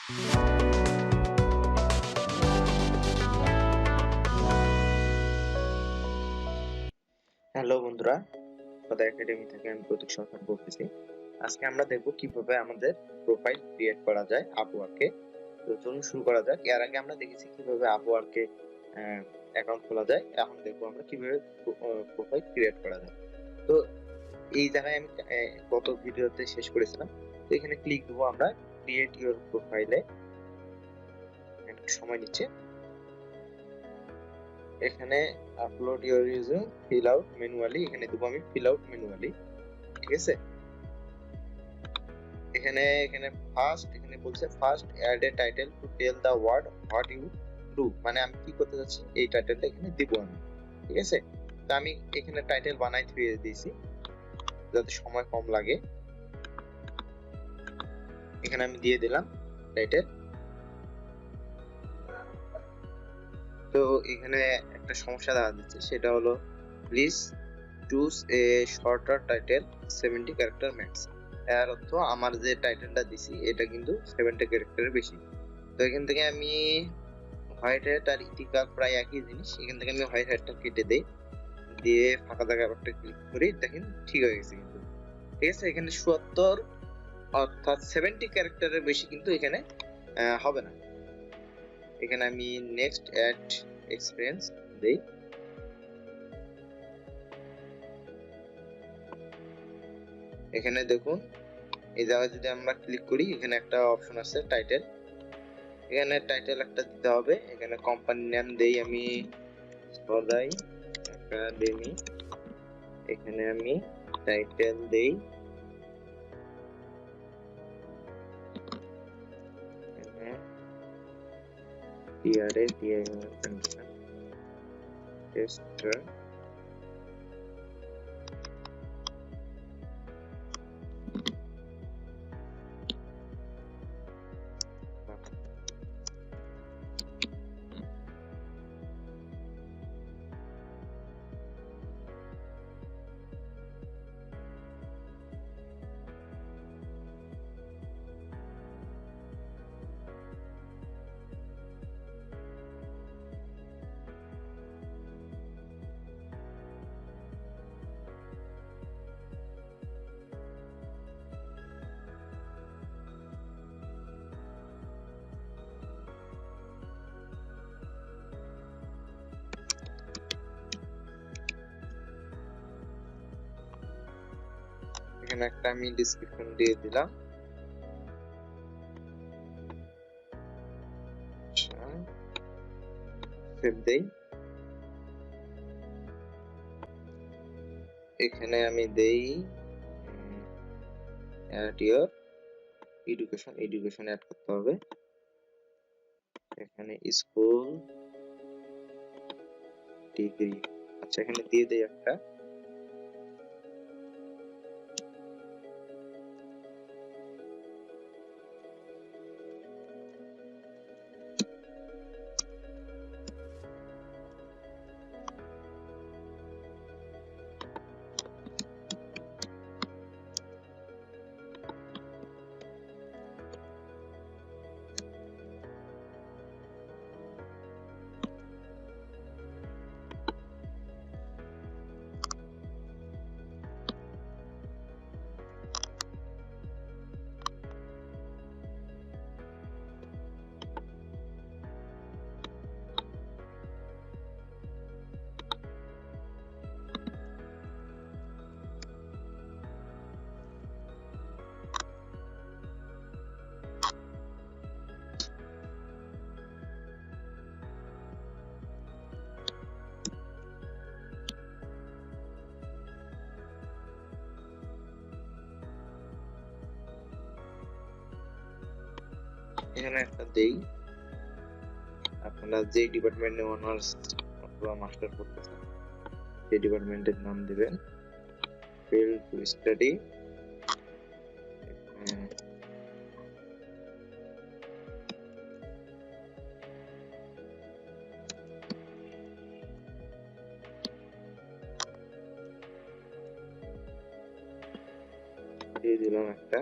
Hello বন্ধুরা, সদা academy থেকে আমি প্রতীক সরকার বলতেছি। আজকে আমরা দেখব কিভাবে আমাদের প্রোফাইল ক্রিয়েট করা যায় আপওয়ার্কে। তো চলুন শুরু করা যাক। এর আগে আমরা দেখেছি কিভাবে আপওয়ার্কে অ্যাকাউন্ট খোলা যায়। এখন দেখবো আমরা কিভাবে প্রোফাইল ক্রিয়েট করা যায়। তো এই জায়গায় আমি গত ভিডিওতে শেষ করেছিলাম। তো এখানে ক্লিক দেবো আমরা ক্রিয়েট ইউর প্রোফাইলে। সময় নিচ্ছে। এখানে upload your resume, fill out manually, এখানে দেবো আমি ফিল আউট ম্যানুয়ালি। ঠিক আছে, এখানে এখানে বলছে first add a title to tell the world what you do, মানে আমি কি করতে যাচ্ছি এই টাইটেলটা এখানে দিব আমি। ঠিক আছে, তো আমি এখানে টাইটেল বানাই দিয়ে দিয়েছি যাতে সময় কম লাগে। এখানে আমি দিয়ে দিলাম টাইটেল। তো এখানে একটা সমস্যা দেখা যাচ্ছে, সেটা হলো please choose a shorter title 70 character max. এর অর্থ আমার যে টাইটেলটা দিছি এটা কিন্তু 70 ক্যারেক্টারের বেশি। তো এখান থেকে আমি হোয়াইট হেড আর ইথিকা প্রায় একই জিনিস, এখান থেকে আমি হোয়াইট হেডটা কেটে দেই, দিয়ে ফাঁকা জায়গায় একটা ক্লিক করি, দেখেন ঠিক হয়ে গেছে কিন্তু। ঠিক আছে, এখানে ৭০ অর্থাৎ 70 ক্যারেক্টারের বেশি কিন্তু এখানে হবে না। এখানে আমি নেক্সট অ্যাড এক্সপিরিয়েন্স দেই। এখানে দেখুন এই জায়গায় যদি আমরা ক্লিক করি, এখানে একটা অপশন আছে টাইটেল। এখানে টাইটেল একটা দিতে হবে। এখানে কোম্পানি নেম দেই আমি সদাই একাডেমি। এখানে আমি টাইটেল দেই টিআরএ টেস্টার। এখানে একটা আমি ডেসক্রিপশন দিয়ে দিলাম। সেভ দেই। এখানে আমি দেই অ্যাড ইওর এডুকেশন অ্যাড করতে হবে। এখানে স্কুল ডিগ্রি, আচ্ছা এখানে দিয়ে দেই একটা। এখানে একটা দেই, আপনারা যে ডিপার্টমেন্টে অনার্স অথবা মাস্টার করতেছেন সেই ডিপার্টমেন্টের নাম দিবেন। ফিল্ড টু স্টাডি, দিয়ে দিলাম একটা।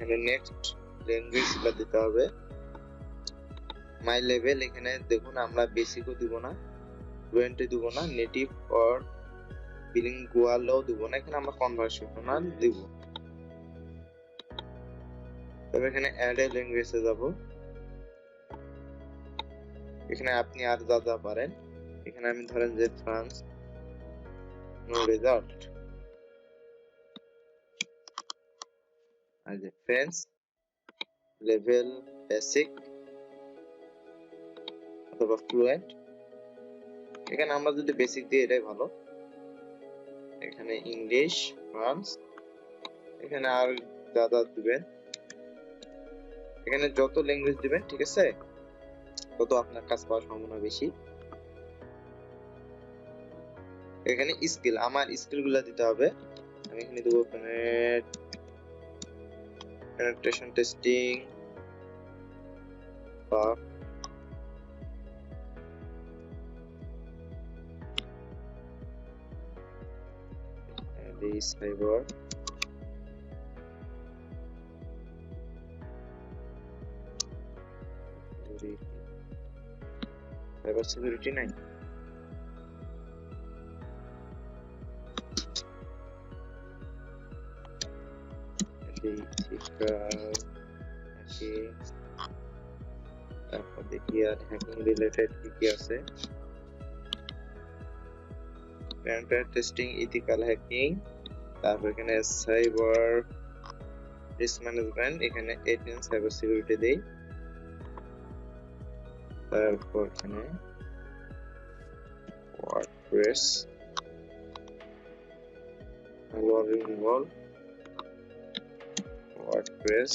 এখানে নেক্সট ল্যাঙ্গুয়েজ দিতে হবে। মাই লেভেল এখানে দেখুন আমরা বেসিকও দিব না, ফ্লুয়েন্ট দিব না, নেটিভ অর বিলিঙ্গুয়ালও দিব না, এখানে আমরা কনভার্সেশনাল দিব। তবে এখানে অ্যাড এ ল্যাঙ্গুয়েজে যাব। এখানে আপনি আর যা পারেন, এখানে আমি ধরেন যে ফ্রান্স, নো রেজাল্ট, আর যে ফ্রেঞ্চ লেভেল বেসিক অথবা ফ্লুয়েন্ট, এখানে আমরা যদি বেসিক দিই এটাই ভালো। এখানে ইংলিশ ফ্রান্স, এখানে আর যা দিবেন, এখানে যত ল্যাঙ্গুয়েজ দিবেন ঠিক আছে তত আপনার কাজ পাওয়ার সম্ভাবনা বেশি। এখানে স্কিল, আমার স্কিল গুলা দিতে হবে। আমি এখানে দেবো পেনেট্রেশন টেস্টিং বা সাইবার সিকিউরিটি নাই, তারপর দেখি আর হ্যাকিং রিলেটেড কি আছে। পেনিট্রেশন টেস্টিং, ইথিক্যাল হ্যাকিং, তারপর এখানে সাইবার রিস্ক ম্যানেজমেন্ট, এখানে 18 সাইবার সিকিউরিটি দেই। তারপর এখানে WordPress, WordPress,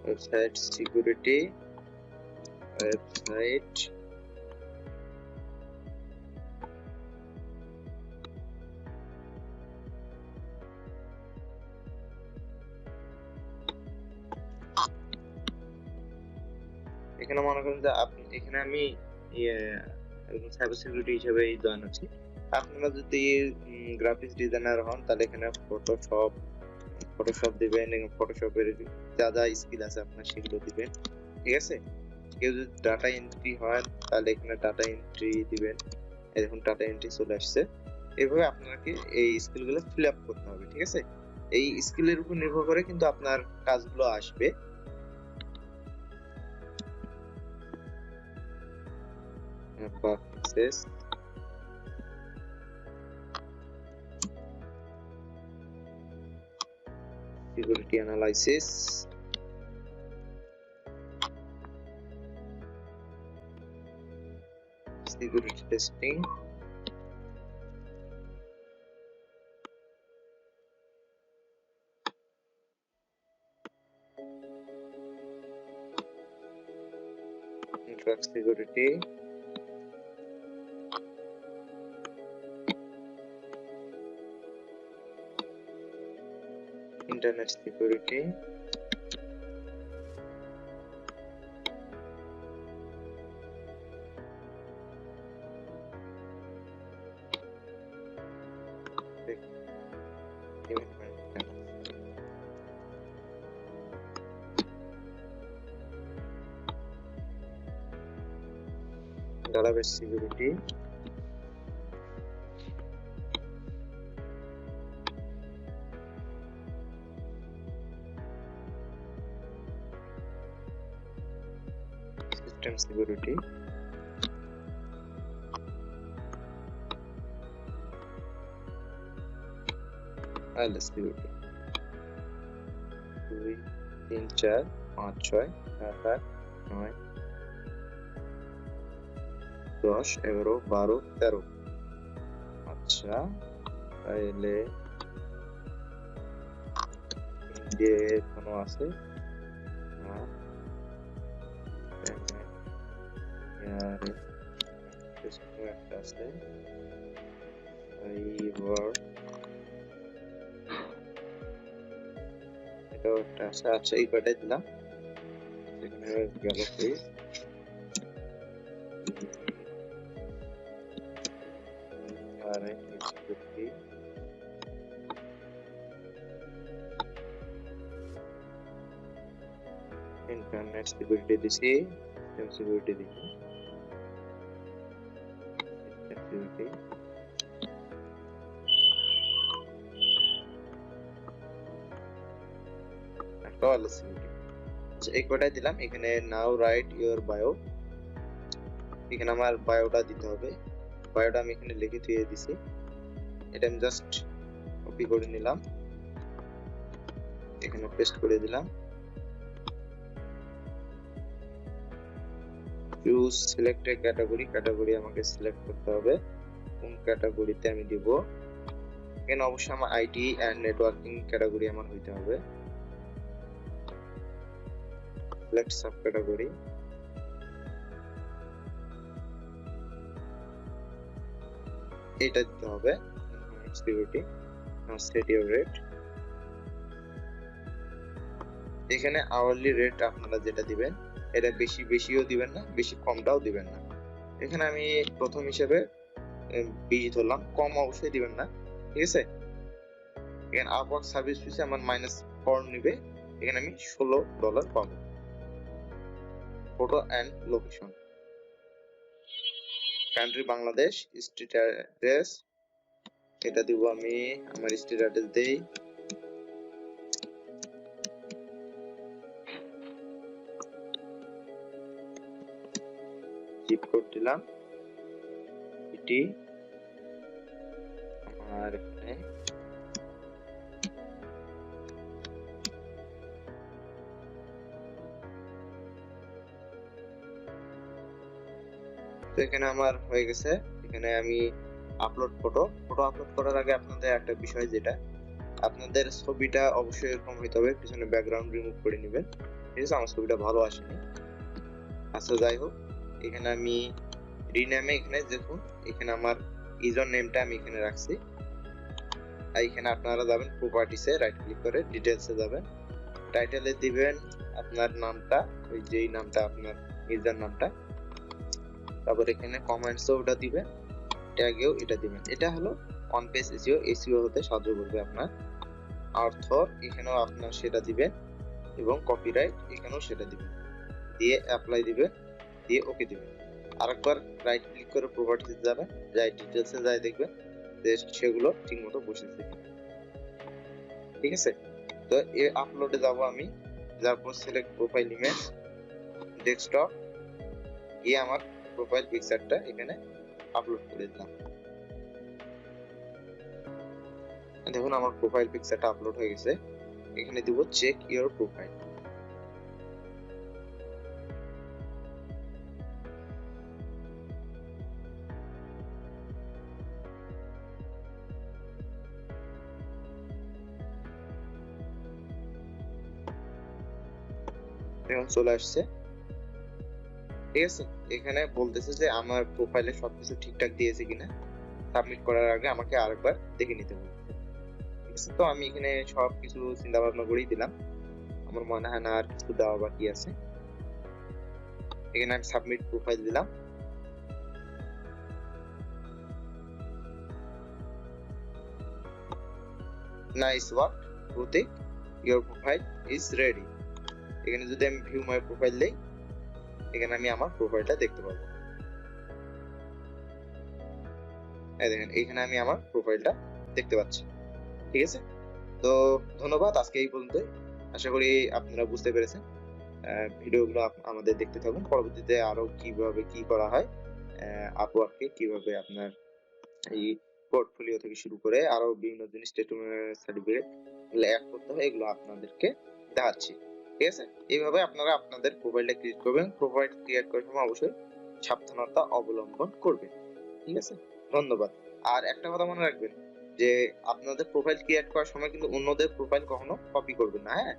website security, website এখানে মনে করেন যে আপনি এখানে আমি সাইবার সিকিউরিটি হিসেবে জয়েন আছি। আপনারা যদি গ্রাফিক্স ডিজাইনার হন তাহলে এখানে ফটোশপ দিবেন, ফটোশপের যা যা স্কিল আছে আপনার সেগুলো দিবেন, ঠিক আছে। কেউ যদি ডাটা এন্ট্রি হয় তাহলে এখানে ডাটা এন্ট্রি দিবেন, এখন ডাটা এন্ট্রি চলে আসছে। এইভাবে আপনাকে এই স্কিলগুলো ফিল আপ করতে হবে, ঠিক আছে। এই স্কিলের উপর নির্ভর করে কিন্তু আপনার কাজগুলো আসবে। Security analysis, security testing, network security, internet security, database security, system security, wireless security। 2 3 4 5 6 7 8 9 10 11 12 13। আচ্ছা তাহলে ইন্ডিয়া কোনো আছে না, আর একটা আছে ফাইবার, এটাও একটা আছে। আচ্ছা এই কয়টাই দিলাম। এখানে গেল পেজ, আর ইন্টারনেট সিকিউরিটি দিছি, সিস্টেম সিকিউরিটি দিছি, সিকিউরিটি একটা হলো সিকিউরিটি। আচ্ছা এই কয়টাই দিলাম। এখানে নাও রাইট ইওর বায়ো, এখানে আমার বায়োটা দিতে হবে। বায়োটা আমি এখানে লিখে দিয়ে দিছি, এটা আমি জাস্ট কপি করে নিলাম, এখানে পেস্ট করে দিলাম। Choose select A category, category আমাকে সিলেক্ট করতে হবে কোন ক্যাটাগরিতে আমি দিব। এখানে অবশ্যই আমার আইটি এন্ড নেটওয়ার্কিং ক্যাটাগরি আমার হইতে হবে। সিলেক্ট সাব ক্যাটাগরি, এটা দিতে হবে security. Now set your rate, এখানে আওয়ারলি রেট আপনারা যেটা দিবেন এটা বেশি বেশিও দিবেন না, বেশি কমটাও দিবেন না। এখানে আমি প্রথম হিসেবে 20 ধরলাম, কম অবশ্যই দিবেন না, ঠিক আছে। এখানে আপওয়ার্ক সার্ভিস ফিসে আমার -4 নিবে, এখানে আমি $16 পাবো। Photo and location, country Bangladesh, street address এটা দিব আমি, আমার স্ট্রিট অ্যাড্রেস দেই, জিপ কোড দিলাম, এটি আমার এখানে তো এখানে আমার হয়ে গেছে। এখানে আমি আপলোড ফটো আপলোড করার আগে আপনাদের একটা বিষয়, যেটা আপনাদের ছবিটা অবশ্যই এরকম হইতে হবে, পিছনে ব্যাকগ্রাউন্ড রিমুভ করে নেবেন, ঠিক আছে। আমার ছবিটা ভালো আসেনি। আচ্ছা যাই হোক, এখানে আমি রিনেমে এখানে দেখুন, এখানে আমার ইউজার নেমটা আমি এখানে রাখছি। আর এখানে আপনারা যাবেন প্রপার্টিসে, রাইট ক্লিক করে ডিটেইলসে যাবেন, টাইটেলে দিবেন আপনার নামটা, ওই যেই নামটা আপনার ইউজার নামটা, তারপর এখানে কমেন্টসও ওটা দিবেন, ট্যাগেও এটা দিবেন। এটা হলো অন পেজ এসইও, এসইও হতে সাহায্য করবে আপনার। অথর এখানেও আপনার সেটা দিবেন, এবং কপিরাইট এখানেও সেটা দিবেন, দিয়ে অ্যাপ্লাই দিবেন, দিয়ে ওকে দিবেন। আরেকবার রাইট ক্লিক করে প্রপার্টিতে যাবেন, যাই ডিটেইলসে যাই দেখবেন যে সেগুলো ঠিকমতো বসেছে, ঠিক আছে। তো এই আপলোডে যাব আমি, তারপর সিলেক্ট প্রোফাইল ইমেজ, ডেস্কটপ, গিয়ে আমার প্রোফাইল পিকচারটা এখানে আপলোড করে দিলাম। দেখুন আমার প্রোফাইল পিকচারটা আপলোড হয়ে গেছে। এখানে দিব চেক ইওর প্রোফাইল, এখন চলে আসছে, ঠিক আছে। এখানে বলতেছে যে আমার প্রোফাইলে সবকিছু ঠিকঠাক দিয়েছে কিনা, সাবমিট করার আগে আমাকে আরেকবার দেখে নিতে হবে, ঠিক আছে। তো আমি এখানে সবকিছু চিন্তা ভাবনা করেই দিলাম, আমার মনে হয় না আর কিছু দেওয়া বাকি আছে। এখানে আমি সাবমিট প্রোফাইল দিলাম, nice work Pratik, your profile is ready. এখানে যদি আমি ভিউ মাই প্রোফাইল দেই, এখানে আমি আমার প্রোফাইলটা দেখতে পাবো। এই দেখেন এখানে আমি আমার প্রোফাইলটা দেখতে পাচ্ছি, ঠিক আছে। তো ধন্যবাদ, আজকে এই পর্যন্তই। আশা করি আপনারা বুঝতে পেরেছেন। ভিডিওগুলো আমাদের দেখতে থাকুন, পরবর্তীতে আরো কিভাবে কি করা হয়, আপওয়ার্কে কিভাবে আপনার এই পোর্টফোলিও থেকে শুরু করে আরো বিভিন্ন জিনিস, স্টেটমেন্ট, সার্টিফিকেট এগুলো অ্যাড করতে হয়, এগুলো আপনাদেরকে দেখাচ্ছি, ঠিক আছে। এইভাবে আপনারা আপনাদের প্রোফাইলটা ক্রিয়েট করবেন। প্রোফাইল ক্রিয়েট করার সময় অবশ্যই সাবধানতা অবলম্বন করবেন, ঠিক আছে। ধন্যবাদ। আর একটা কথা মনে রাখবেন যে আপনাদের প্রোফাইল ক্রিয়েট করার সময় কিন্তু অন্যদের প্রোফাইল কখনো কপি করবেন না, হ্যাঁ।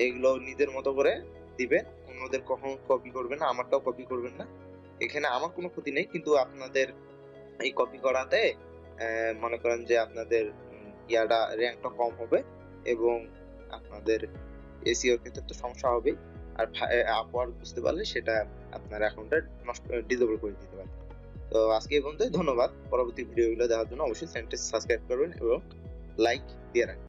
এগুলো নিজের মতো করে দিবেন, অন্যদের কখনো কপি করবেন না, আমারটাও কপি করবেন না, এখানে আমার কোনো ক্ষতি নেই, কিন্তু আপনাদের এই কপি করাতে মনে করেন যে আপনাদের র‍্যাঙ্কটা কম হবে এবং আপনাদের এসইও ক্ষেত্রে তো সমস্যা হবেই। আর Upwork বুঝতে পারলে সেটা আপনার অ্যাকাউন্টটা ডিসেবল করে দিতে পারে। তো আজকে এই পর্যন্তই। ধন্যবাদ। পরবর্তী ভিডিওগুলো দেখার জন্য অবশ্যই চ্যানেলটি সাবস্ক্রাইব করবেন এবং লাইক দিয়ে রাখবেন।